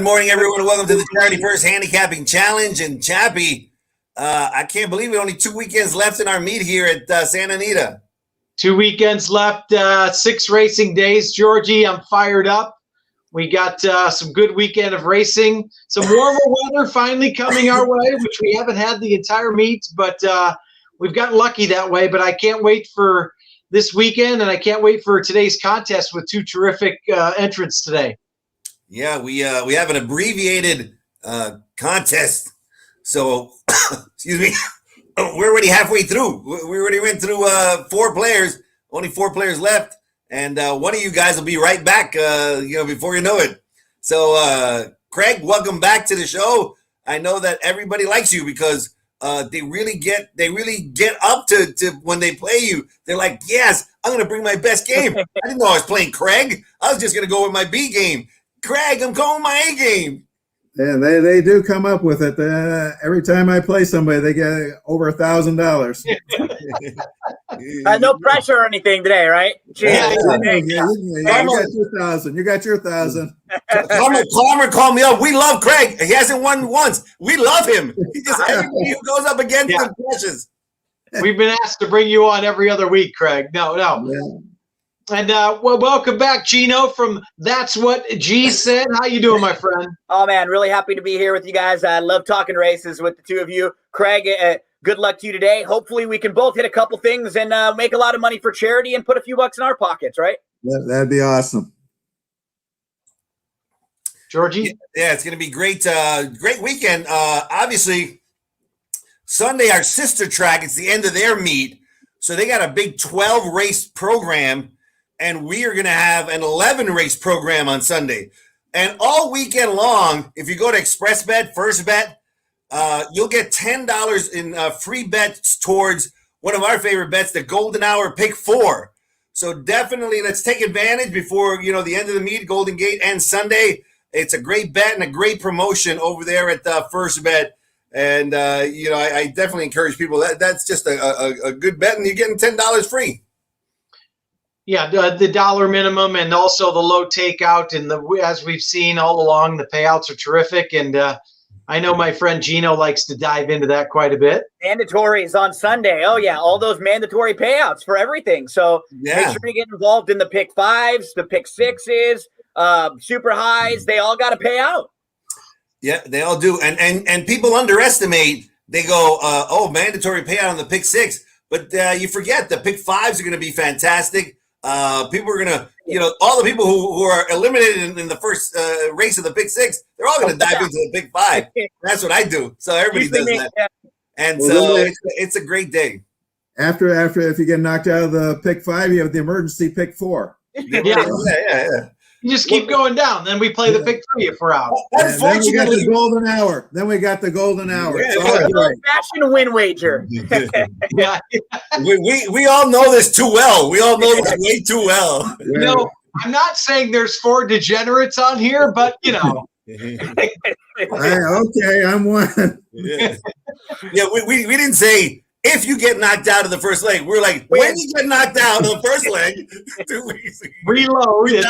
morning, everyone. Welcome to the Charity First Handicapping Challenge. And Chappie, I can't believe it. Only 2 weekends left in our meet here at Santa Anita. 2 weekends left, 6 racing days. Georgie, I'm fired up. We got some good weekend of racing. Some warmer weather finally coming our way, which we haven't had the entire meet, but we've gotten lucky that way. But I can't wait for this weekend, and I can't wait for today's contest with 2 terrific entrants today. Yeah, we have an abbreviated contest. So, excuse me, we're already halfway through. We already went through 4 players, only 4 players left. And one of you guys will be right back, before you know it. So, Craig, welcome back to the show. I know that everybody likes you because they really get up to when they play you. They're like, yes, I'm going to bring my best game. I didn't know I was playing Craig. I was just going to go with my B game. Craig, I'm going my A game. Yeah, they do come up with it. Every time I play somebody, they get over $1,000. No pressure or anything today, right? Yeah, you got your 1,000. You got your 1,000. Palmer called me up. We love Craig. He hasn't won once. We love him. He just everybody who goes up against him crushes. We've been asked to bring you on every other week, Craig. No. Yeah. And welcome back, Gino, from That's What G Said. How you doing, my friend? Oh, man, really happy to be here with you guys. I love talking races with the two of you. Craig, good luck to you today. Hopefully we can both hit a couple things and make a lot of money for charity and put a few bucks in our pockets, right? That'd be awesome. Georgie? Yeah, it's going to be great. Great weekend. Obviously, Sunday, our sister track, it's the end of their meet. So they got a big 12-race program. And we are going to have an 11-race program on Sunday. And all weekend long, if you go to Express Bet, First Bet, you'll get $10 in free bets towards one of our favorite bets, the Golden Hour Pick 4. So definitely let's take advantage before, the end of the meet, Golden Gate and Sunday. It's a great bet and a great promotion over there at First Bet. And, I definitely encourage people. That's just a good bet, and you're getting $10 free. Yeah, the dollar minimum and also the low takeout, and as we've seen all along, the payouts are terrific. And I know my friend Gino likes to dive into that quite a bit. Mandatories on Sunday. Oh yeah, all those mandatory payouts for everything. So make sure to get involved in the pick 5s, the pick 6s, super highs. They all got to pay out. Yeah, they all do. And people underestimate. They go, mandatory payout on the pick 6, but you forget the pick 5s are going to be fantastic. People are going to, all the people who are eliminated in the first race of the Big 6, they're all going to dive into the Big 5. That's what I do. So everybody does that. Yeah. And it's a great day. After if you get knocked out of the pick 5, you have the emergency pick 4. Yeah. You just keep going down. Then we play the pick 3 if we're out. And then we got the golden hour. Yeah, old-fashioned win wager. Yeah. We all know this too well. We all know this way too well. I'm not saying there's 4 degenerates on here, but Okay, I'm one. Yeah, we didn't say if you get knocked out of the first leg. We're like, when you get knocked out of the first leg, reload.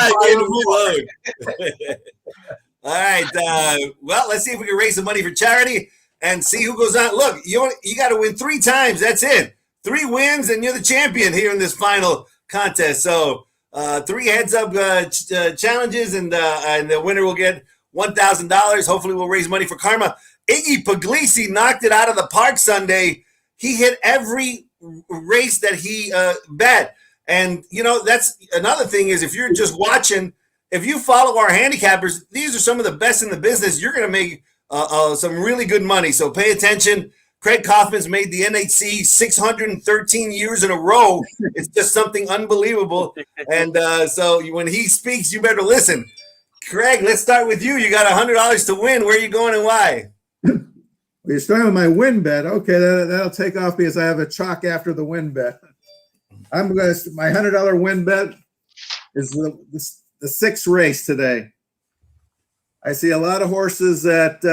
All right. Well, let's see if we can raise some money for charity and see who goes on. Look, you got to win 3 times. That's it. 3 wins, and you're the champion here in this final contest. So 3 heads-up challenges, and the winner will get $1,000. Hopefully, we'll raise money for Karma. Iggy Puglisi knocked it out of the park Sunday. He hit every race that he bet. And, that's another thing is if you're just watching, if you follow our handicappers, these are some of the best in the business. You're going to make some really good money. So pay attention. Craig Kaufman's made the NHC 613 years in a row. It's just something unbelievable. And so when he speaks, you better listen. Craig, let's start with you. You got $100 to win. Where are you going and why? You're starting with my win bet. Okay, that'll take off because I have a chalk after the win bet. My $100 win bet is the 6th race today. I see a lot of horses that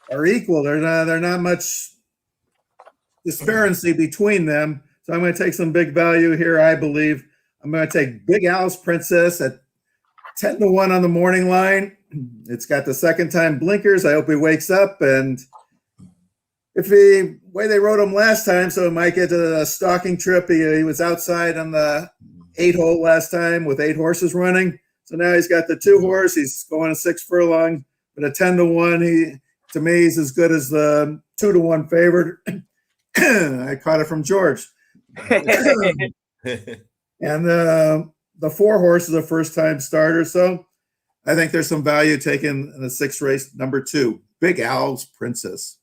are equal. They're not much disparity between them. So I'm going to take some big value here. I believe I'm going to take Big Al's Princess at 10-1 on the morning line. It's got the second time blinkers. I hope he wakes up. And if the way they rode him last time, so it might get a stalking trip. He was outside on the 8-hole last time with 8 horses running. So now he's got the 2 horse. He's going a 6 furlong, but a 10-1. To me, he's as good as the 2-1 favorite. I caught it from George. And the 4 horse is a first-time starter, so I think there's some value taking in the 6th race, number 2, Big Al's Princess.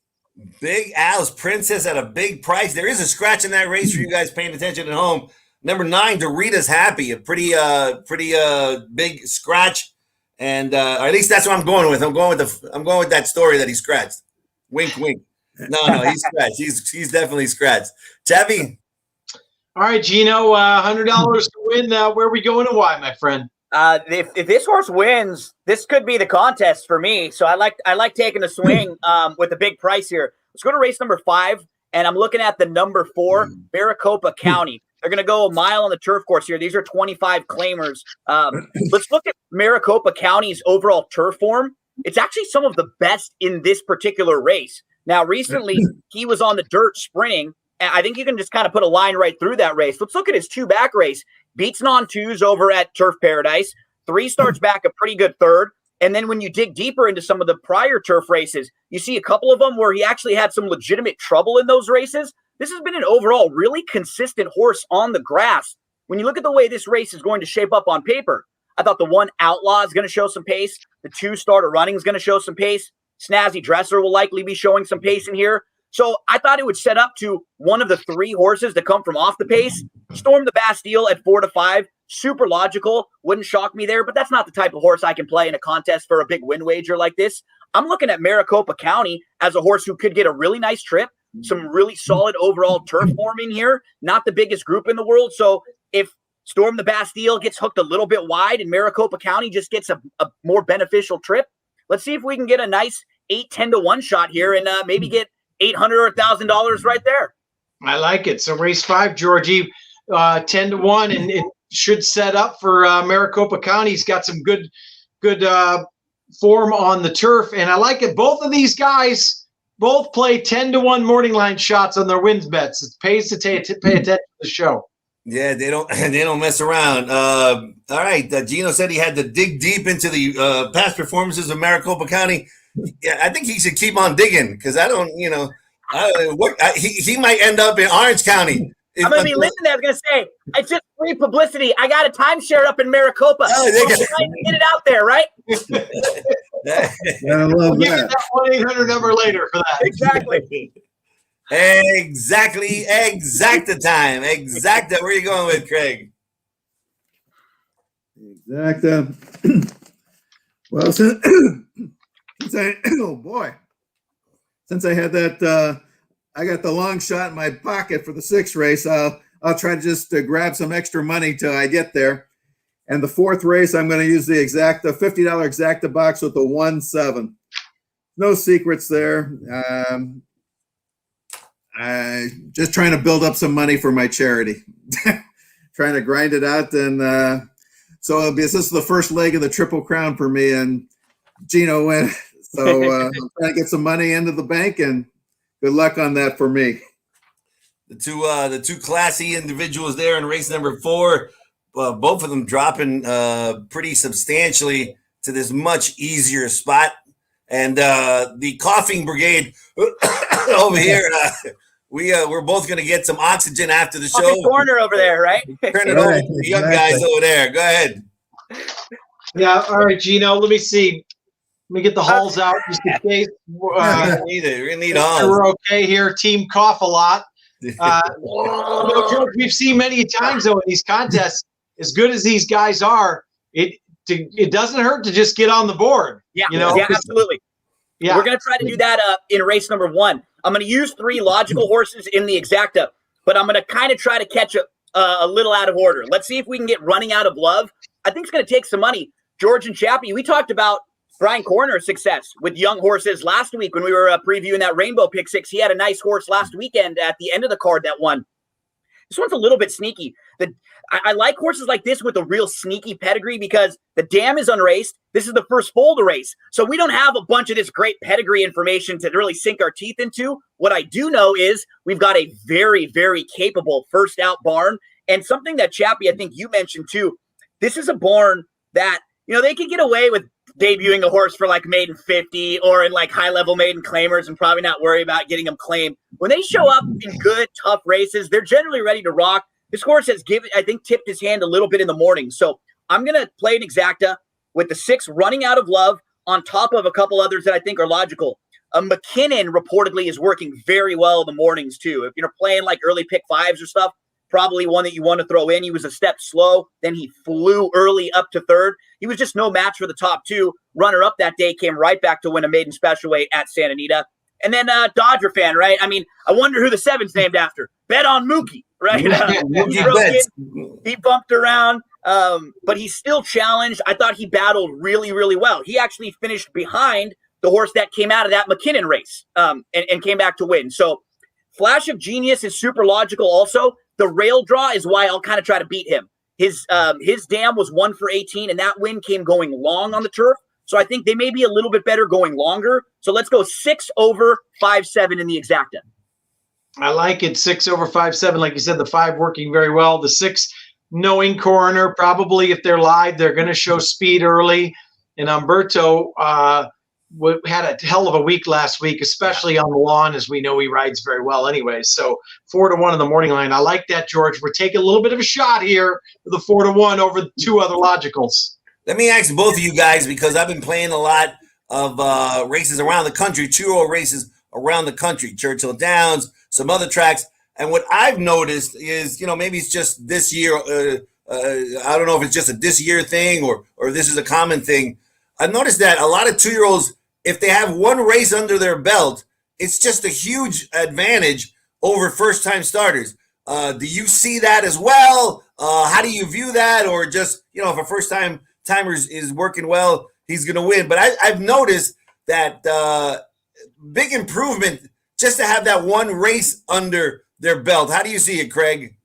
Big Al's Princess at a big price. There is a scratch in that race for you guys paying attention at home. Number 9, Dorita's Happy, a pretty big scratch, and or at least that's what I'm going with. I'm going with that story that he scratched. Wink, wink. No, he's scratched. He's definitely scratched. Chappy. All right, Gino, $100 to win. Where are we going and why, my friend? If this horse wins, this could be the contest for me. So I like taking a swing with a big price here. Let's go to race number 5, and I'm looking at the number 4, Maricopa County. They're going to go a mile on the turf course here. These are 25 claimers. Let's look at Maricopa County's overall turf form. It's actually some of the best in this particular race. Now, recently, he was on the dirt sprinting. And I think you can just kind of put a line right through that race. Let's look at his 2-back race. Beats non-2s over at Turf Paradise. 3 starts back a pretty good 3rd. And then when you dig deeper into some of the prior turf races, you see a couple of them where he actually had some legitimate trouble in those races. This has been an overall really consistent horse on the grass. When you look at the way this race is going to shape up on paper, I thought the 1 Outlaw is going to show some pace. The 2 Starter Running is going to show some pace. Snazzy Dresser will likely be showing some pace in here. So I thought it would set up to one of the 3 horses that come from off the pace. Storm the Bastille at 4-5. Super logical. Wouldn't shock me there, but that's not the type of horse I can play in a contest for a big win wager like this. I'm looking at Maricopa County as a horse who could get a really nice trip. Some really solid overall turf form in here. Not the biggest group in the world. So if Storm the Bastille gets hooked a little bit wide and Maricopa County just gets a more beneficial trip, let's see if we can get a nice 8-10-1 shot here and maybe get $800 or $1,000 right there. I like it. So race 5, Georgie, 10-1, and it should set up for Maricopa County. He's got some good form on the turf, and I like it. Both of these guys both play 10-1 morning line shots on their wins bets. It pays to pay attention to the show. Yeah, they don't mess around. All right, Gino said he had to dig deep into the past performances of Maricopa County. Yeah, I think he should keep on digging because he might end up in Orange County. I'm going to be listening. I was going to say, it's just free publicity. I got a timeshare up in Maricopa. Oh, get it out there, right? I love We'll give you that 1-800 number later for that. Exactly. Exactly. Exacta time. Exacta. Where are you going with, Craig? Exacta. Well, since I had that, I got the long shot in my pocket for the 6th race. I'll try to just grab some extra money till I get there. And the 4th race, I'm going to use the Exacta $50 Exacta box with the 1-7. No secrets there. I just trying to build up some money for my charity. Trying to grind it out, and so this is the first leg of the Triple Crown for me, and Gino went. So I'm trying to get some money into the bank, and good luck on that for me. The two classy individuals there in race number 4, both of them dropping pretty substantially to this much easier spot. And the coughing brigade over here, we're both going to get some oxygen after the show. Corner over there, right? Turn it over to the young guys over there. Go ahead. Yeah. All right, Gino. Let me see. Let me get the halls out just in case. We're gonna need halls. We're okay here. Team cough a lot. We've seen many times though in these contests. As good as these guys are, it doesn't hurt to just get on the board. Yeah, you know? Yeah, absolutely. Yeah, we're gonna try to do that in race number 1. I'm gonna use 3 logical horses in the Exacta, but I'm gonna kind of try to catch a little out of order. Let's see if we can get Running Out of Love. I think it's gonna take some money. George and Chappie, we talked about Brian Corner's success with young horses last week when we were previewing that Rainbow Pick 6. He had a nice horse last weekend at the end of the card that won. This one's a little bit sneaky. I like horses like this with a real sneaky pedigree because the dam is unraced. This is the first foal to race. So we don't have a bunch of this great pedigree information to really sink our teeth into. What I do know is we've got a very, very capable first out barn. And something that Chappie, I think you mentioned too, this is a barn that, they can get away with debuting a horse for like maiden 50 or in like high level maiden claimers and probably not worry about getting them claimed. When they show up in good, tough races, they're generally ready to rock. This horse has tipped his hand a little bit in the morning. So I'm going to play an Exacta with the 6 Running Out of Love on top of a couple others that I think are logical. McKinnon reportedly is working very well in the mornings too. If you're playing like early pick 5s or stuff, probably one that you want to throw in. He was a step slow. Then he flew early up to 3rd. He was just no match for the top 2. Runner up that day came right back to win a maiden special weight at Santa Anita. And then Dodger fan, right? I mean, I wonder who the 7's named after. Bet on Mookie, right? He bumped around, but he's still challenged. I thought he battled really, really well. He actually finished behind the horse that came out of that McKinnon race and came back to win. So Flash of Genius is super logical also. The rail draw is why I'll kind of try to beat him. His dam was 1 for 18, and that win came going long on the turf. So I think they may be a little bit better going longer. So let's go 6 over 5-7 in the Exacta. I like it. 6 over 5-7. Like you said, the 5 working very well. The 6 knowing coroner, probably if they're live, they're going to show speed early. And Umberto had a hell of a week last week, especially on the lawn, as we know he rides very well anyway. So 4-1 in the morning line. I like that, George. We're taking a little bit of a shot here with the 4-1 over the 2 other logicals. Let me ask both of you guys, because I've been playing a lot of races around the country, 2-year-old races around the country, Churchill Downs, some other tracks. And what I've noticed is, maybe it's just this year. I don't know if it's just a this year thing or this is a common thing. I've noticed that a lot of 2-year-olds, if they have one race under their belt, it's just a huge advantage over first-time starters. Do you see that as well? How do you view that? Or just, if a first-time timer is working well, he's going to win. But I've noticed that big improvement just to have that one race under their belt. How do you see it, Craig?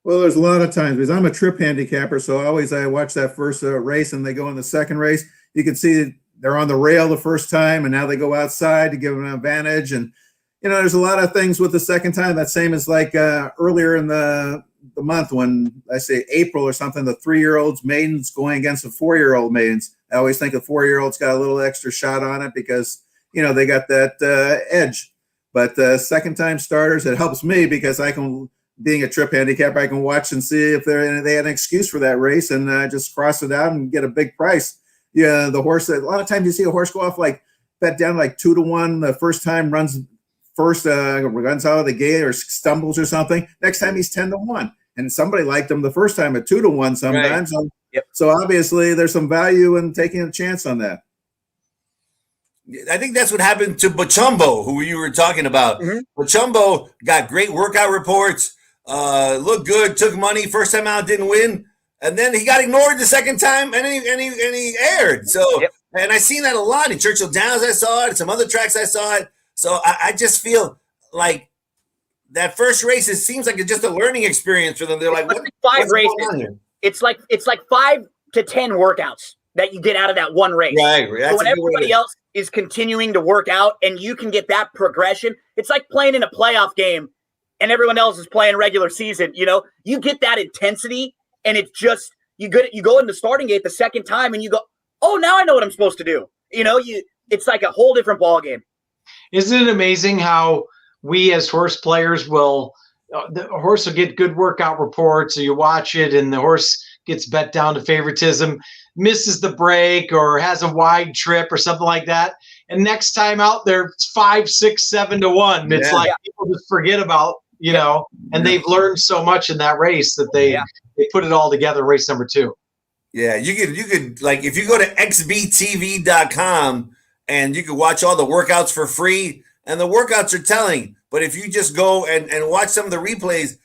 Well, there's a lot of times, because I'm a trip handicapper, so I watch that first race and they go in the second race. You can see they're on the rail the first time, and now they go outside to give them an advantage. And, there's a lot of things with the second time. That same as like earlier in the month when I say April or something, the 3-year-olds maidens going against the 4-year-old maidens. I always think the 4-year-olds got a little extra shot on it because, they got that edge. But second time starters, it helps me because being a trip handicapper, I can watch and see if they had an excuse for that race and just cross it out and get a big price. Yeah, the horse, a lot of times you see a horse go off like bet down like 2-1. The first time runs out of the gate or stumbles or something. Next time he's 10-1. And somebody liked him the first time at 2-1 sometimes. Right. So obviously there's some value in taking a chance on that. I think that's what happened to Bachumbo, who you were talking about. Mm-hmm. Bachumbo got great workout reports, looked good, took money, first time out, didn't win. And then he got ignored the second time, and he aired. So, And I seen that a lot in Churchill Downs. I saw it. In some other tracks, I saw it. So I just feel like that first race, it seems like it's just a learning experience for them. They're like, what's going on here? It's like 5 to 10 workouts that you get out of that one race. Right. So when everybody else is continuing to work out, and you can get that progression, it's like playing in a playoff game, and everyone else is playing regular season. You get that intensity. And it's just you go in the starting gate the second time, and you go, oh, now I know what I'm supposed to do. It's like a whole different ball game. Isn't it amazing how we as horse players the horse will get good workout reports, or you watch it, and the horse gets bet down to favoritism, misses the break, or has a wide trip or something like that. And next time out there, it's 5, 6, 7-1. It's like people just forget about. And they've learned so much in that race that they put it all together, race number 2. Yeah, you could like, if you go to xbtv.com and you can watch all the workouts for free, and the workouts are telling. But if you just go and watch some of the replays,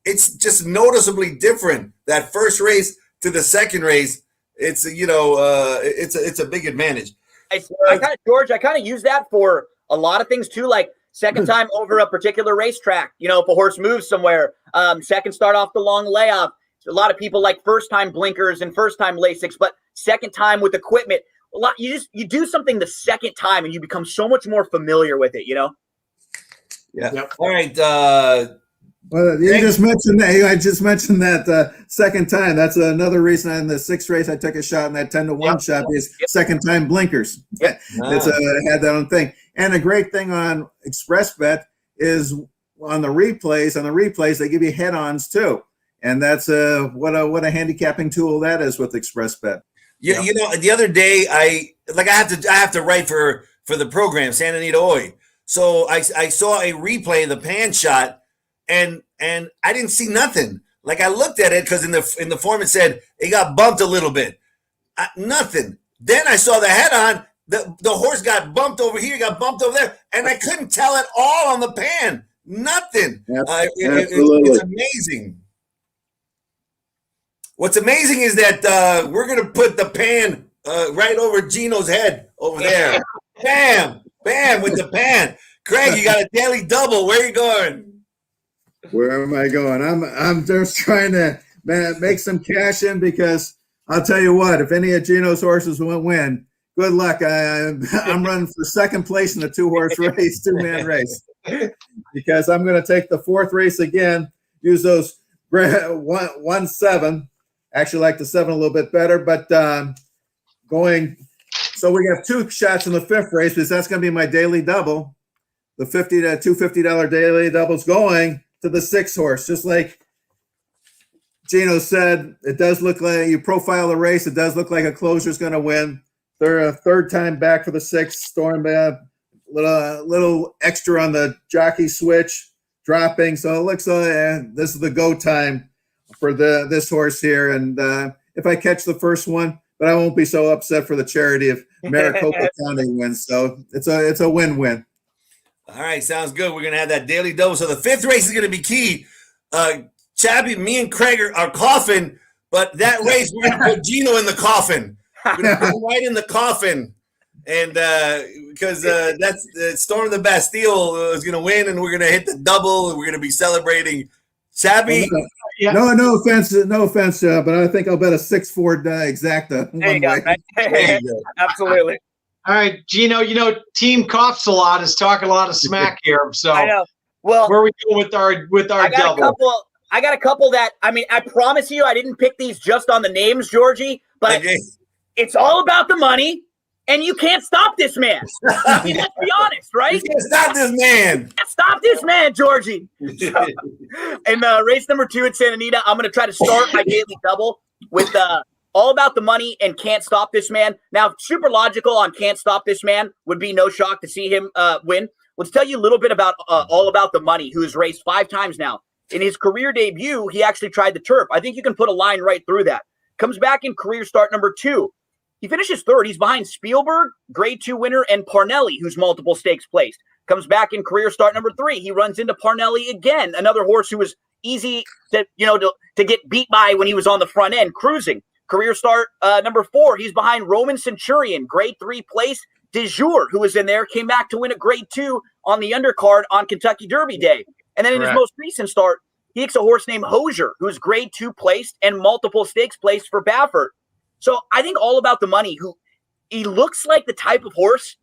it's just noticeably different. That first race to the second race, it's a big advantage. George, I kind of use that for a lot of things too. Like, Second time over a particular racetrack. You know, if a horse moves somewhere, second start off the long layoff. A lot of people like first time blinkers and first time Lasix, but second time with equipment. A lot. You do something the second time and you become so much more familiar with it. You know. Yeah. Yep. All right. Well, you just mentioned that. I just mentioned that second time. That's another reason in the 6th race I took a shot in that 10-1 shot is second time blinkers. Yep. It's had that own thing. And a great thing on Express Bet is on the replays they give you head-ons too, and that's what a handicapping tool that is with Express Bet. You know, the other day I have to write for the program Santa Anita Oi. So I saw a replay of the pan shot, and I didn't see nothing. Like I looked at it because in the form it said it got bumped a little bit, nothing. Then I saw the head on. The horse got bumped over here, got bumped over there, and I couldn't tell it all on the pan. Nothing. It's amazing. What's amazing is that we're going to put the pan right over Gino's head over there. Bam, bam, with the pan. Craig, you got a daily double. Where are you going? Where am I going? I'm just trying to make some cash in because I'll tell you what, if any of Gino's horses won't win, good luck. I'm running for second place in the 2-horse race, 2-man race, because I'm going to take the 4th race again, use those 1-7. Actually like the 7 a little bit better, but so we have 2 shots in the 5th race because that's going to be my daily double. The $250 daily doubles going to the 6 horse, just like Gino said. It does look like you profile the race. It does look like a closer is going to win. They're a 3rd time back for the 6th. Storm little extra on the jockey switch dropping. So it looks like this is the go time for this horse here. And if I catch the first one, but I won't be so upset for the charity if Maricopa County wins. So it's a win-win. All right, sounds good. We're going to have that daily double. So the 5th race is going to be key. Chappie, me and Craig are coughing, but that race, we're going to put Gino in the coffin. We're going to put him right in the coffin. And because that's Storm of the Bastille is going to win, and we're going to hit the double, and we're going to be celebrating. Chappie? No offense, but I think I'll bet a 6-4 Exacta. There you go. Absolutely. All right, Gino, Team Coughs a lot is talking a lot of smack here. So I know. Well, where are we going with our double? I got a couple that, I promise you I didn't pick these just on the names, Georgie, but it's all about the money, and you can't stop this man. Let's be honest, right? You can't stop this man. You can't stop this man, Georgie. So, in race number 2 at Santa Anita, I'm going to try to start my daily double with all about the money and can't stop this man. Now, super logical on can't stop this man would be no shock to see him win. Let's tell you a little bit about all about the money, who has raced 5 times now. In his career debut, he actually tried the turf. I think you can put a line right through that. Comes back in career start number 2. He finishes 3rd. He's behind Spielberg, grade 2 winner, and Parnelli, who's multiple stakes placed. Comes back in career start number 3. He runs into Parnelli again, another horse who was easy to get beat by when he was on the front end, cruising. Career start number 4, he's behind Roman Centurion, grade 3 place. De Jour, who was in there, came back to win a grade 2 on the undercard on Kentucky Derby Day. And then in his most recent start, he takes a horse named Hosier, who's grade 2 placed and multiple stakes placed for Baffert. So I think all about the money, he looks like the type of horse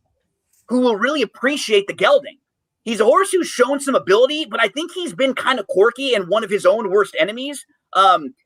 who will really appreciate the gelding. He's a horse who's shown some ability, but I think he's been kind of quirky and one of his own worst enemies.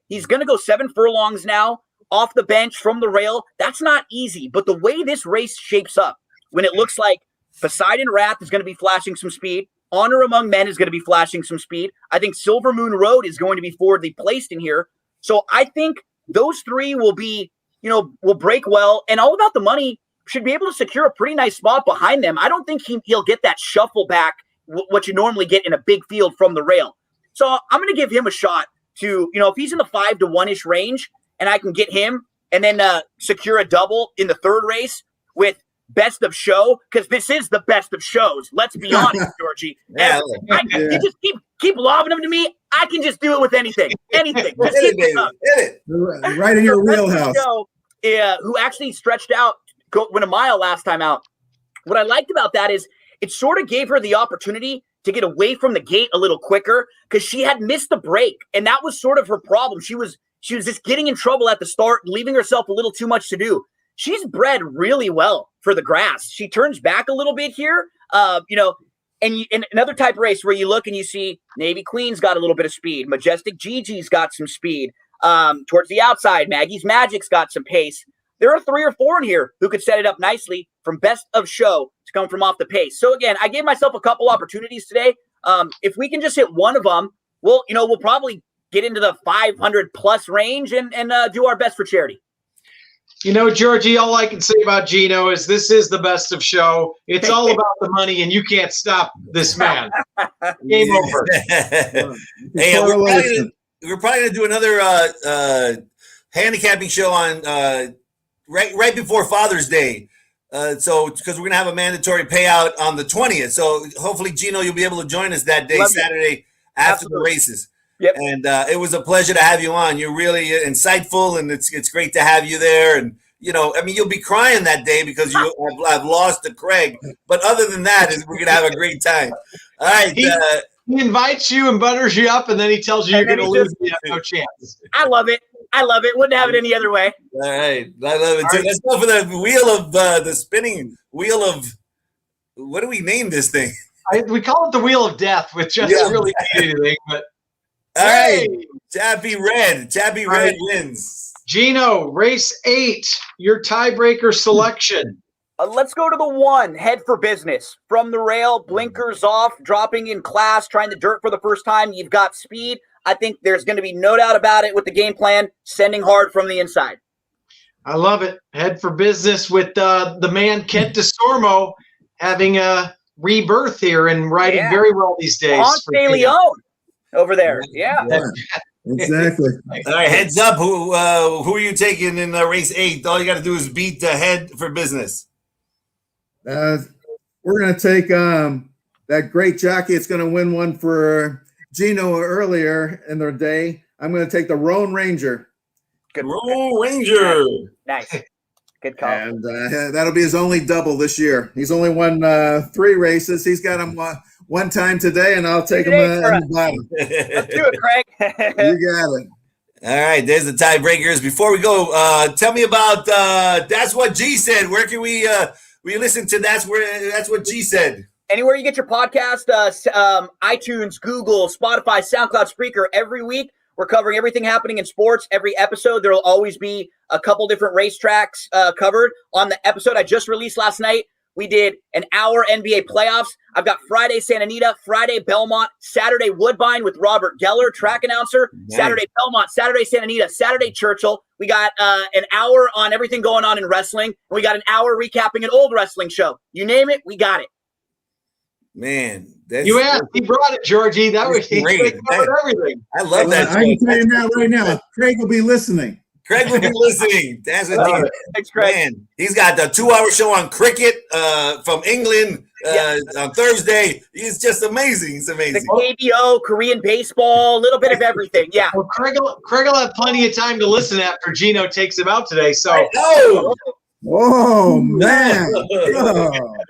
He's going to go 7 furlongs now, off the bench, from the rail. That's not easy, but the way this race shapes up, when it looks like Poseidon Wrath is going to be flashing some speed, Honor Among Men is going to be flashing some speed, I think Silver Moon Road is going to be forwardly placed in here. So I think those 3 will be, will break well, and all about the money should be able to secure a pretty nice spot behind them. I don't think he'll get that shuffle back, what you normally get in a big field from the rail. So I'm going to give him a shot to, if he's in the 5 to 1-ish range, and I can get him and then secure a double in the 3rd race with Best of Show, because this is the best of shows. Let's be honest, Georgie. You just keep lobbing them to me. I can just do it with anything. Anything. Just hit it. Right in your wheelhouse. Who actually stretched out, went a mile last time out. What I liked about that is it sort of gave her the opportunity to get away from the gate a little quicker because she had missed the break. And that was sort of her problem. She was just getting in trouble at the start, leaving herself a little too much to do. She's bred really well for the grass. She turns back a little bit here, and another type of race where you look and you see Navy Queen's got a little bit of speed. Majestic Gigi's got some speed. Towards the outside, Maggie's Magic's got some pace. There are 3 or 4 in here who could set it up nicely from best of show to come from off the pace. So again, I gave myself a couple opportunities today. If we can just hit one of them, we'll probably get into the 500 plus range and do our best for charity. Georgie, all I can say about Gino is this is the best of show. It's all about the money, and you can't stop this man. Game over. Hey, we're probably going to do another handicapping show on right before Father's Day. So because we're going to have a mandatory payout on the 20th. So hopefully, Gino, you'll be able to join us that day, Saturday, after the races. Yep. And it was a pleasure to have you on. You're really insightful, and it's great to have you there. And you'll be crying that day because I've lost to Craig. But other than that, we're gonna have a great time. All right. He invites you and butters you up, and then he tells you you're going to lose. You have no chance. I love it. Wouldn't have it any other way. All right, I love it too. Let's go for the wheel of the spinning wheel of what do we name this thing? We call it the Wheel of Death, which doesn't really mean anything, but. All right, Chappie Red wins. Gino, race 8, your tiebreaker selection. Let's go to the 1, head for business. From the rail, blinkers off, dropping in class, trying the dirt for the first time. You've got speed. I think there's going to be no doubt about it with the game plan, sending hard from the inside. I love it. Head for business with the man Kent DeSormo having a rebirth here and riding very well these days. Ponce Leon. Over there, yeah. Exactly. All right, heads up. Who are you taking in race 8? All you got to do is beat the head for business. We're going to take that great jockey. It's going to win one for Gino earlier in the day. I'm going to take the Roan Ranger. Good Roan Ranger. Nice. Good call. And that'll be his only double this year. He's only won 3 races. He's got him one time today, and I'll take him in the bottom. Let's do it, Craig. You got it. All right, there's the tiebreakers. Before we go, tell me about That's What G Said. Where can we listen to That's What G Said? Anywhere you get your podcast, iTunes, Google, Spotify, SoundCloud, Spreaker. Every week, we're covering everything happening in sports. Every episode, there will always be a couple different racetracks covered. On the episode I just released last night, we did an hour NBA playoffs. I've got Friday Santa Anita, Friday Belmont, Saturday Woodbine with Robert Geller, track announcer, nice. Saturday Belmont, Saturday Santa Anita, Saturday Churchill. We got an hour on everything going on in wrestling. And we got an hour recapping an old wrestling show. You name it, we got it. Man, you asked. He brought it, Georgie. That was great. Everything. I love that. I can tell you now, right now, Craig will be listening. Craig will be listening. That's what Thanks, Craig. Man, he's got the 2-hour show on cricket from England on Thursday. He's just amazing. He's amazing. The KBO, Korean baseball, a little bit of everything. Yeah. Well, Craig will have plenty of time to listen after Gino takes him out today. So. Oh, man.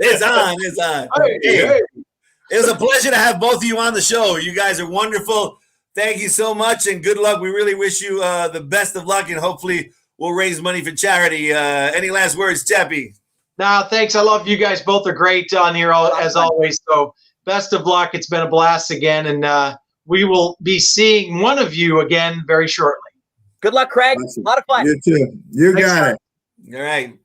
It's on. It's on. Hey, it was a pleasure to have both of you on the show. You guys are wonderful. Thank you so much, and good luck. We really wish you the best of luck, and hopefully we'll raise money for charity. Any last words, Chappie? No, thanks. I love you guys. Both are great on here, as always. So best of luck. It's been a blast again, and we will be seeing one of you again very shortly. Good luck, Craig. Awesome. A lot of fun. You too. You got it. All right.